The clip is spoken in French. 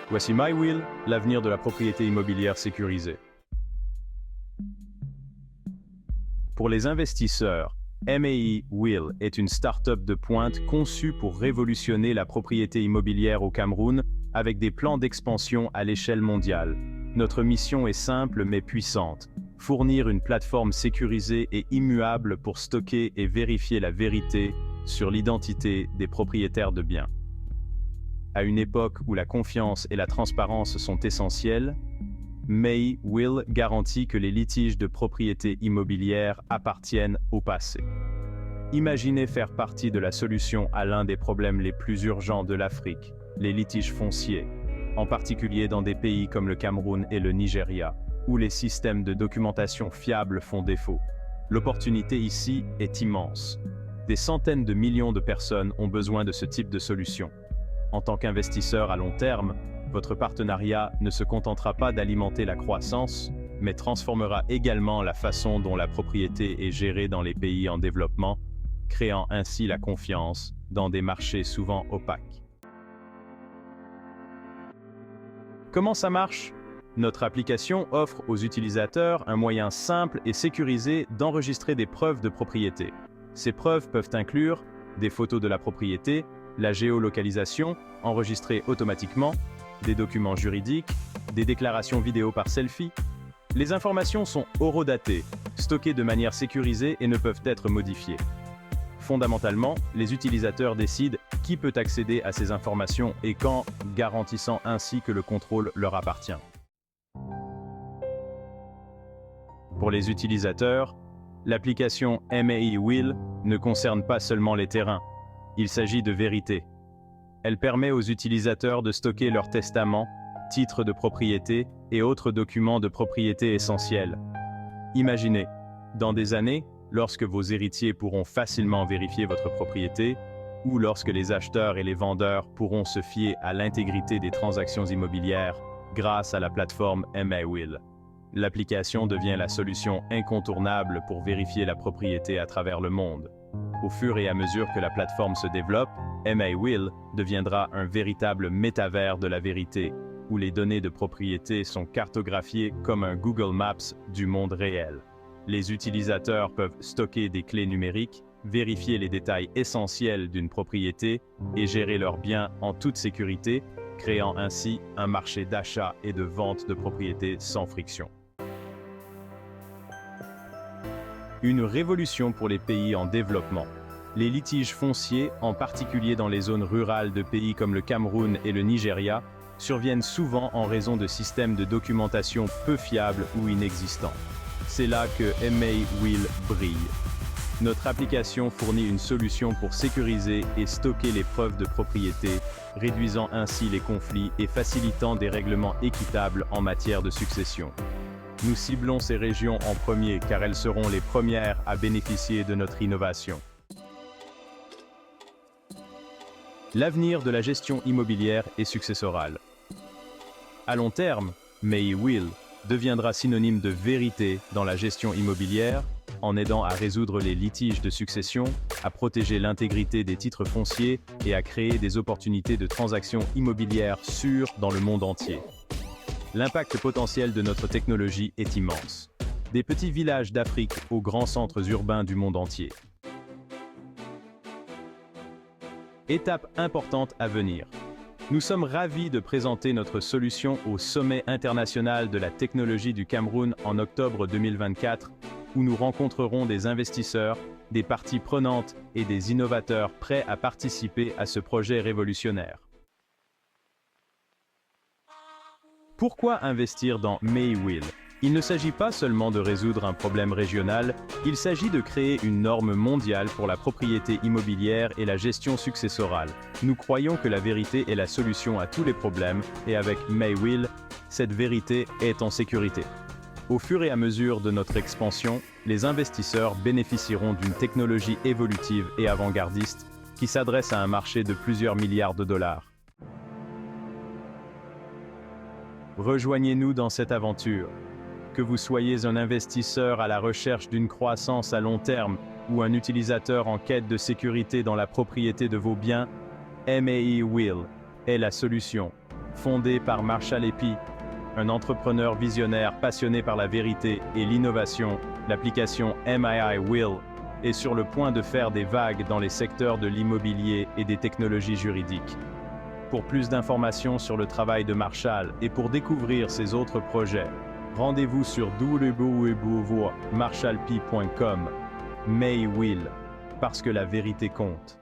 Voici MyWill, l'avenir de la propriété immobilière sécurisée. Pour les investisseurs, MyWill est une start-up de pointe conçue pour révolutionner la propriété immobilière au Cameroun avec des plans d'expansion à l'échelle mondiale. Notre mission est simple mais puissante: fournir une plateforme sécurisée et immuable pour stocker et vérifier la vérité sur l'identité des propriétaires de biens. À une époque où la confiance et la transparence sont essentielles, MyWill garantit que les litiges de propriété immobilière appartiennent au passé. Imaginez faire partie de la solution à l'un des problèmes les plus urgents de l'Afrique, les litiges fonciers, en particulier dans des pays comme le Cameroun et le Nigeria, où les systèmes de documentation fiables font défaut. L'opportunité ici est immense. Des centaines de millions de personnes ont besoin de ce type de solution. En tant qu'investisseur à long terme, votre partenariat ne se contentera pas d'alimenter la croissance, mais transformera également la façon dont la propriété est gérée dans les pays en développement, créant ainsi la confiance dans des marchés souvent opaques. Comment ça marche? Notre application offre aux utilisateurs un moyen simple et sécurisé d'enregistrer des preuves de propriété. Ces preuves peuvent inclure des photos de la propriété, la géolocalisation, enregistrée automatiquement, des documents juridiques, des déclarations vidéo par selfie. Les informations sont horodatées, stockées de manière sécurisée et ne peuvent être modifiées. Fondamentalement, les utilisateurs décident qui peut accéder à ces informations et quand, garantissant ainsi que le contrôle leur appartient. Pour les utilisateurs, l'application MyWill ne concerne pas seulement les terrains. Il s'agit de vérité. Elle permet aux utilisateurs de stocker leurs testaments, titres de propriété et autres documents de propriété essentiels. Imaginez, dans des années, lorsque vos héritiers pourront facilement vérifier votre propriété, ou lorsque les acheteurs et les vendeurs pourront se fier à l'intégrité des transactions immobilières grâce à la plateforme MyWill. L'application devient la solution incontournable pour vérifier la propriété à travers le monde. Au fur et à mesure que la plateforme se développe, MyWill deviendra un véritable métavers de la vérité, où les données de propriété sont cartographiées comme un Google Maps du monde réel. Les utilisateurs peuvent stocker des clés numériques, vérifier les détails essentiels d'une propriété et gérer leurs biens en toute sécurité, créant ainsi un marché d'achat et de vente de propriétés sans friction. Une révolution pour les pays en développement. Les litiges fonciers, en particulier dans les zones rurales de pays comme le Cameroun et le Nigeria, surviennent souvent en raison de systèmes de documentation peu fiables ou inexistants. C'est là que MyWill brille. Notre application fournit une solution pour sécuriser et stocker les preuves de propriété, réduisant ainsi les conflits et facilitant des règlements équitables en matière de succession. Nous ciblons ces régions en premier car elles seront les premières à bénéficier de notre innovation. L'avenir de la gestion immobilière est successorale. À long terme, MyWill deviendra synonyme de vérité dans la gestion immobilière, en aidant à résoudre les litiges de succession, à protéger l'intégrité des titres fonciers et à créer des opportunités de transactions immobilières sûres dans le monde entier. L'impact potentiel de notre technologie est immense. Des petits villages d'Afrique aux grands centres urbains du monde entier. Étape importante à venir. Nous sommes ravis de présenter notre solution au Sommet international de la technologie du Cameroun en octobre 2024, où nous rencontrerons des investisseurs, des parties prenantes et des innovateurs prêts à participer à ce projet révolutionnaire. Pourquoi investir dans MyWill? Il ne s'agit pas seulement de résoudre un problème régional, il s'agit de créer une norme mondiale pour la propriété immobilière et la gestion successorale. Nous croyons que la vérité est la solution à tous les problèmes et avec MyWill, cette vérité est en sécurité. Au fur et à mesure de notre expansion, les investisseurs bénéficieront d'une technologie évolutive et avant-gardiste qui s'adresse à un marché de plusieurs milliards de dollars. Rejoignez-nous dans cette aventure. Que vous soyez un investisseur à la recherche d'une croissance à long terme ou un utilisateur en quête de sécurité dans la propriété de vos biens, MyWill est la solution. Fondée par Marshall Epy, un entrepreneur visionnaire passionné par la vérité et l'innovation, l'application MII Will est sur le point de faire des vagues dans les secteurs de l'immobilier et des technologies juridiques. Pour plus d'informations sur le travail de Marshall et pour découvrir ses autres projets, rendez-vous sur www.marshallp.com. May Will, parce que la vérité compte.